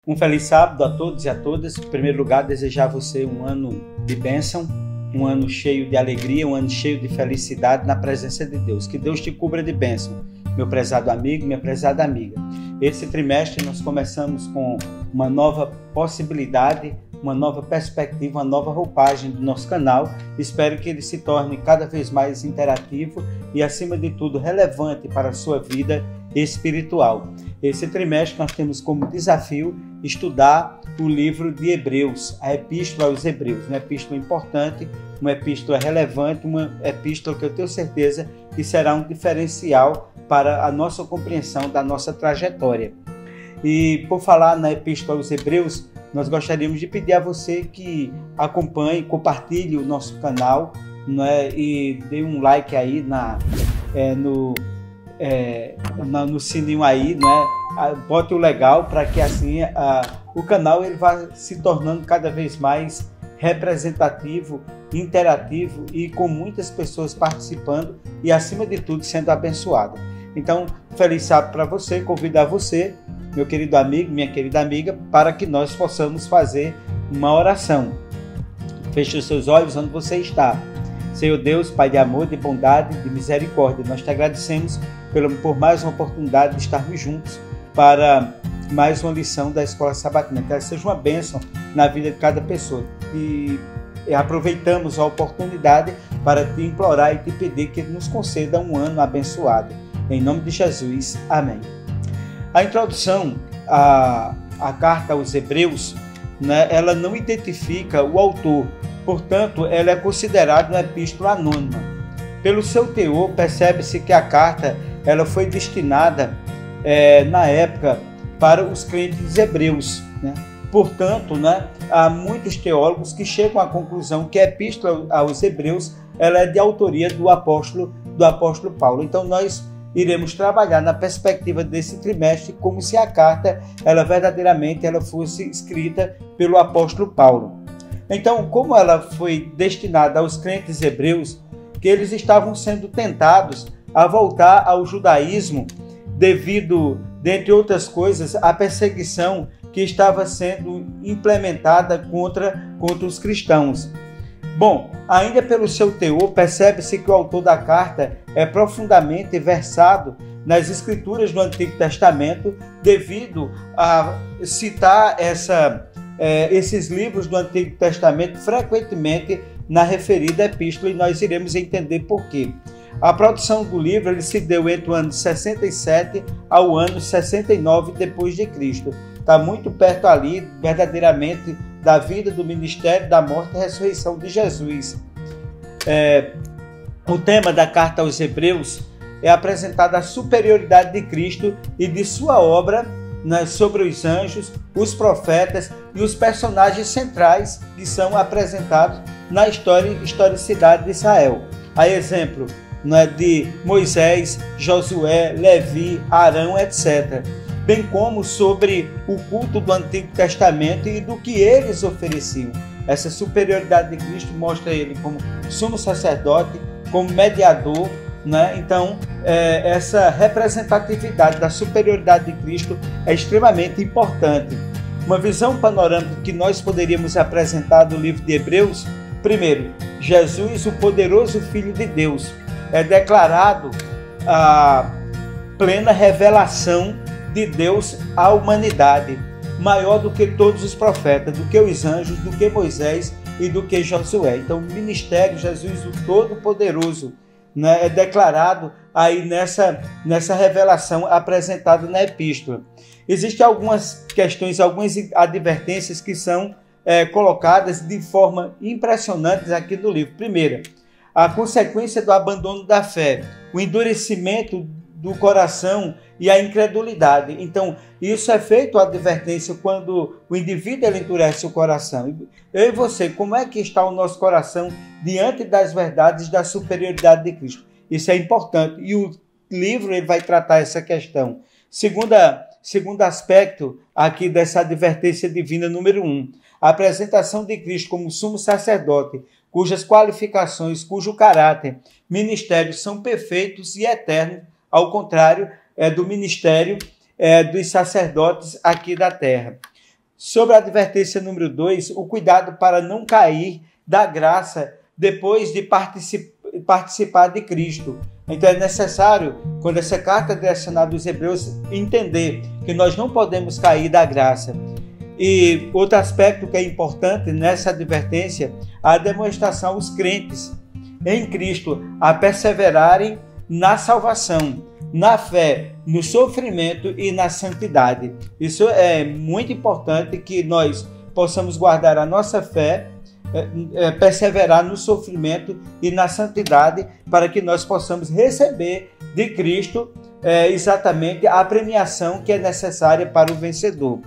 Um feliz sábado a todos e a todas. Em primeiro lugar, desejar a você um ano de bênção, um ano cheio de alegria, um ano cheio de felicidade na presença de Deus. Que Deus te cubra de bênção, meu prezado amigo, minha prezada amiga. Esse trimestre nós começamos com uma nova possibilidade, uma nova perspectiva, uma nova roupagem do nosso canal. Espero que ele se torne cada vez mais interativo e, acima de tudo, relevante para a sua vida espiritual. Esse trimestre nós temos como desafio estudar o livro de Hebreus, a Epístola aos Hebreus, uma epístola importante, uma epístola relevante, uma epístola que eu tenho certeza que será um diferencial para a nossa compreensão da nossa trajetória. E por falar na Epístola aos Hebreus, nós gostaríamos de pedir a você que acompanhe, compartilhe o nosso canal, né, e dê um like aí no sininho aí, né? Bote o legal para que assim o canal ele vá se tornando cada vez mais representativo, interativo e com muitas pessoas participando e, acima de tudo, sendo abençoado. Então, feliz sábado para você, convidar você, meu querido amigo, minha querida amiga, para que nós possamos fazer uma oração. Feche os seus olhos onde você está. Senhor Deus, Pai de amor, de bondade, de misericórdia, nós te agradecemos por mais uma oportunidade de estarmos juntos para mais uma lição da Escola Sabatina. Que ela seja uma bênção na vida de cada pessoa. E aproveitamos a oportunidade para te implorar e te pedir que nos conceda um ano abençoado. Em nome de Jesus. Amém. A introdução à carta aos Hebreus, né, ela não identifica o autor. Portanto, ela é considerada uma epístola anônima. Pelo seu teor, percebe-se que a carta ela foi destinada, na época, para os crentes hebreus, né? Portanto, né, há muitos teólogos que chegam à conclusão que a epístola aos Hebreus ela é de autoria do apóstolo Paulo. Então, nós iremos trabalhar na perspectiva desse trimestre como se a carta ela verdadeiramente fosse escrita pelo apóstolo Paulo. Então, como ela foi destinada aos crentes hebreus, que eles estavam sendo tentados a voltar ao judaísmo devido, dentre outras coisas, à perseguição que estava sendo implementada contra os cristãos. Bom, ainda pelo seu teor, percebe-se que o autor da carta é profundamente versado nas escrituras do Antigo Testamento, devido a citar esses livros do Antigo Testamento frequentemente na referida epístola, e nós iremos entender por quê. A produção do livro ele se deu entre o ano 67 ao ano 69 depois de Cristo. Está muito perto ali, verdadeiramente, da vida, do ministério, da morte e ressurreição de Jesus. O tema da carta aos Hebreus é apresentada a superioridade de Cristo e de sua obra, né, sobre os anjos, os profetas e os personagens centrais que são apresentados na historicidade de Israel. A exemplo, né, de Moisés, Josué, Levi, Arão, etc. Bem como sobre o culto do Antigo Testamento e do que eles ofereciam. Essa superioridade de Cristo mostra ele como sumo sacerdote, como mediador, né? Então, essa representatividade da superioridade de Cristo é extremamente importante. Uma visão panorâmica que nós poderíamos apresentar do livro de Hebreus: primeiro, Jesus, o poderoso Filho de Deus, é declarado a plena revelação de Deus à humanidade, maior do que todos os profetas, do que os anjos, do que Moisés e do que Josué. Então, o ministério Jesus, o Todo-Poderoso, né, é declarado aí nessa revelação apresentada na epístola. Existem algumas questões, algumas advertências que são colocadas de forma impressionante aqui no livro. Primeira, a consequência do abandono da fé, o endurecimento do coração e a incredulidade. Então, isso é feito a advertência quando o indivíduo ele endurece o coração. Eu e você, como é que está o nosso coração diante das verdades da superioridade de Cristo? Isso é importante e o livro ele vai tratar essa questão. Segundo aspecto aqui dessa advertência divina número 1, a apresentação de Cristo como sumo sacerdote, cujas qualificações, cujo caráter, ministério são perfeitos e eternos, ao contrário do ministério dos sacerdotes aqui da terra. sobre a advertência número 2, o cuidado para não cair da graça depois de participar de Cristo. Então é necessário, quando essa carta é direcionada aos Hebreus, entender que nós não podemos cair da graça. E outro aspecto que é importante nessa advertência, a demonstração aos crentes em Cristo a perseverarem na salvação, na fé, no sofrimento e na santidade. Isso é muito importante, que nós possamos guardar a nossa fé, perseverar no sofrimento e na santidade, para que nós possamos receber de Cristo exatamente a premiação que é necessária para o vencedor.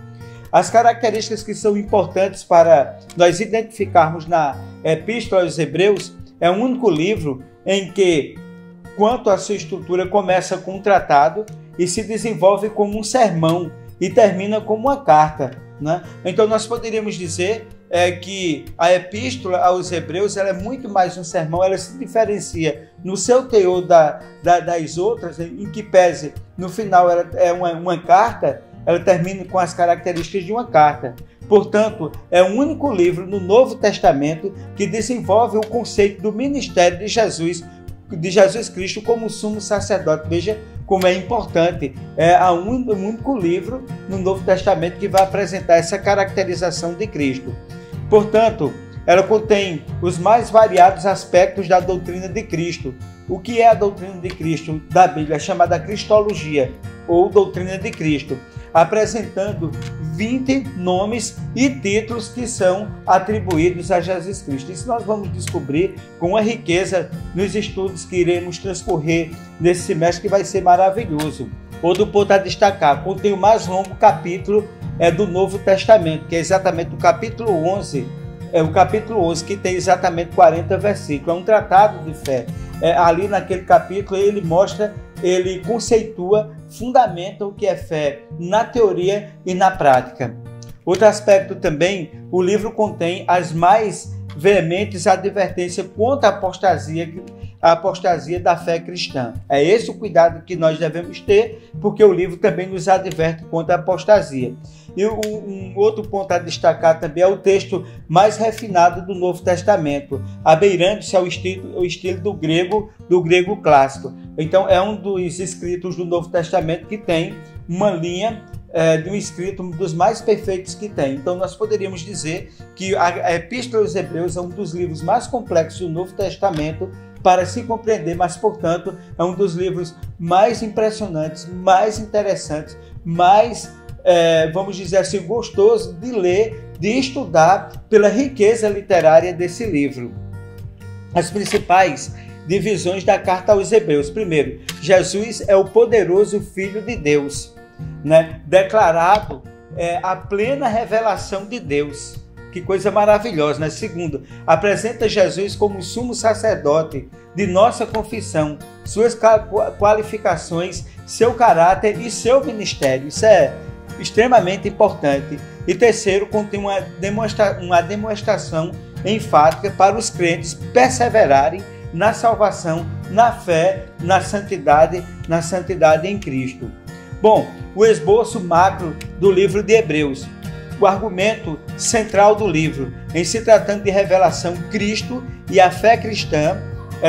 As características que são importantes para nós identificarmos na Epístola aos Hebreus, é o único livro em que, quanto à sua estrutura, começa com um tratado e se desenvolve como um sermão e termina como uma carta, né? Então nós poderíamos dizer que a Epístola aos Hebreus ela é muito mais um sermão, ela se diferencia no seu teor das outras, em que pese no final ela é uma carta, ela termina com as características de uma carta. Portanto, é o único livro no Novo Testamento que desenvolve o conceito do ministério de Jesus Cristo como sumo sacerdote. Veja como é importante. É o único livro no Novo Testamento que vai apresentar essa caracterização de Cristo. Portanto, ela contém os mais variados aspectos da doutrina de Cristo. O que é a doutrina de Cristo da Bíblia? É chamada Cristologia, ou doutrina de Cristo, apresentando 20 nomes e títulos que são atribuídos a Jesus Cristo. Isso nós vamos descobrir com uma riqueza nos estudos que iremos transcorrer nesse semestre, que vai ser maravilhoso. Outro ponto a destacar, contém o mais longo capítulo do Novo Testamento, que é exatamente o capítulo 11, que tem exatamente 40 versículos. É um tratado de fé. Ali naquele capítulo ele conceitua, fundamenta o que é fé na teoria e na prática. Outro aspecto também, o livro contém as mais veementes advertências contra a apostasia da fé cristã. É esse o cuidado que nós devemos ter, porque o livro também nos adverte contra a apostasia. E um outro ponto a destacar também é o texto mais refinado do Novo Testamento, abeirando-se ao estilo do grego clássico. Então é um dos escritos do Novo Testamento que tem uma linha de um escrito dos mais perfeitos que tem. Então nós poderíamos dizer que a Epístola aos Hebreus é um dos livros mais complexos do Novo Testamento para se compreender, mas portanto é um dos livros mais impressionantes, mais interessantes, mais vamos dizer assim, gostoso de ler, de estudar, pela riqueza literária desse livro. As principais divisões da carta aos Hebreus. Primeiro, Jesus é o poderoso Filho de Deus, né? Declarado a plena revelação de Deus. Que coisa maravilhosa, né? Segundo, apresenta Jesus como sumo sacerdote de nossa confissão, suas qualificações, seu caráter e seu ministério. Isso é extremamente importante. E terceiro, contém uma demonstração enfática para os crentes perseverarem na salvação, na fé, na santidade em Cristo. Bom, o esboço macro do livro de Hebreus. O argumento central do livro, em se tratando de revelação, Cristo e a fé cristã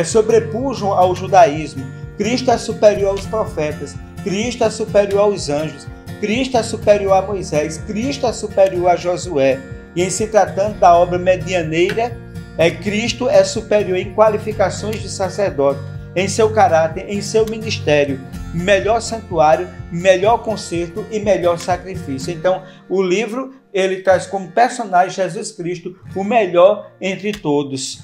sobrepujam ao judaísmo. Cristo é superior aos profetas, Cristo é superior aos anjos, Cristo é superior a Moisés, Cristo é superior a Josué. E em se tratando da obra medianeira, Cristo é superior em qualificações de sacerdote, em seu caráter, em seu ministério, melhor santuário, melhor concerto e melhor sacrifício. Então, o livro ele traz como personagem Jesus Cristo, o melhor entre todos.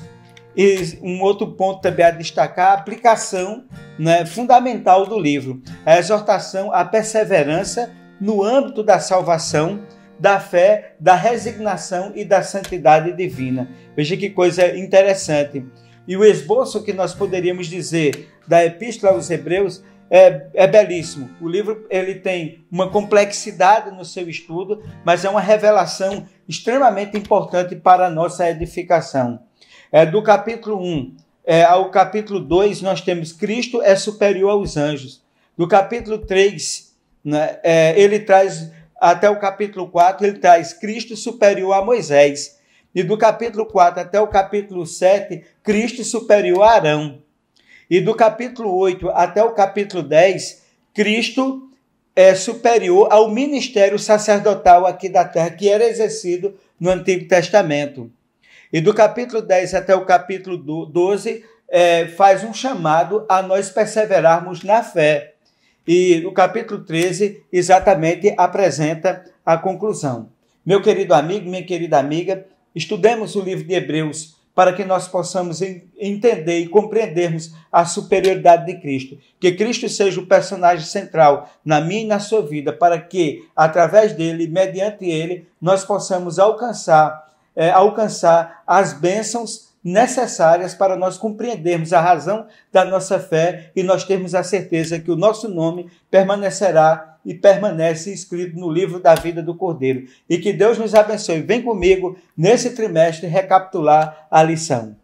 E um outro ponto também a destacar, a aplicação, né, fundamental do livro, a exortação à perseverança no âmbito da salvação, da fé, da resignação e da santidade divina. Veja que coisa interessante. E o esboço que nós poderíamos dizer da Epístola aos Hebreus é belíssimo. O livro ele tem uma complexidade no seu estudo, mas é uma revelação extremamente importante para a nossa edificação. Do capítulo 1 ao capítulo 2, nós temos Cristo é superior aos anjos. Do capítulo 3, né, ele traz até o capítulo 4, ele traz Cristo superior a Moisés. E do capítulo 4 até o capítulo 7, Cristo superior a Arão. E do capítulo 8 até o capítulo 10, Cristo é superior ao ministério sacerdotal aqui da terra, que era exercido no Antigo Testamento. E do capítulo 10 até o capítulo 12, faz um chamado a nós perseverarmos na fé. E o capítulo 13 exatamente apresenta a conclusão. Meu querido amigo, minha querida amiga, estudemos o livro de Hebreus para que nós possamos entender e compreendermos a superioridade de Cristo. Que Cristo seja o personagem central na minha e na sua vida, para que, através dele, mediante ele, nós possamos alcançar as bênçãos necessárias para nós compreendermos a razão da nossa fé e nós termos a certeza que o nosso nome permanecerá e permanece escrito no livro da vida do Cordeiro. E que Deus nos abençoe. Vem comigo nesse trimestre recapitular a lição.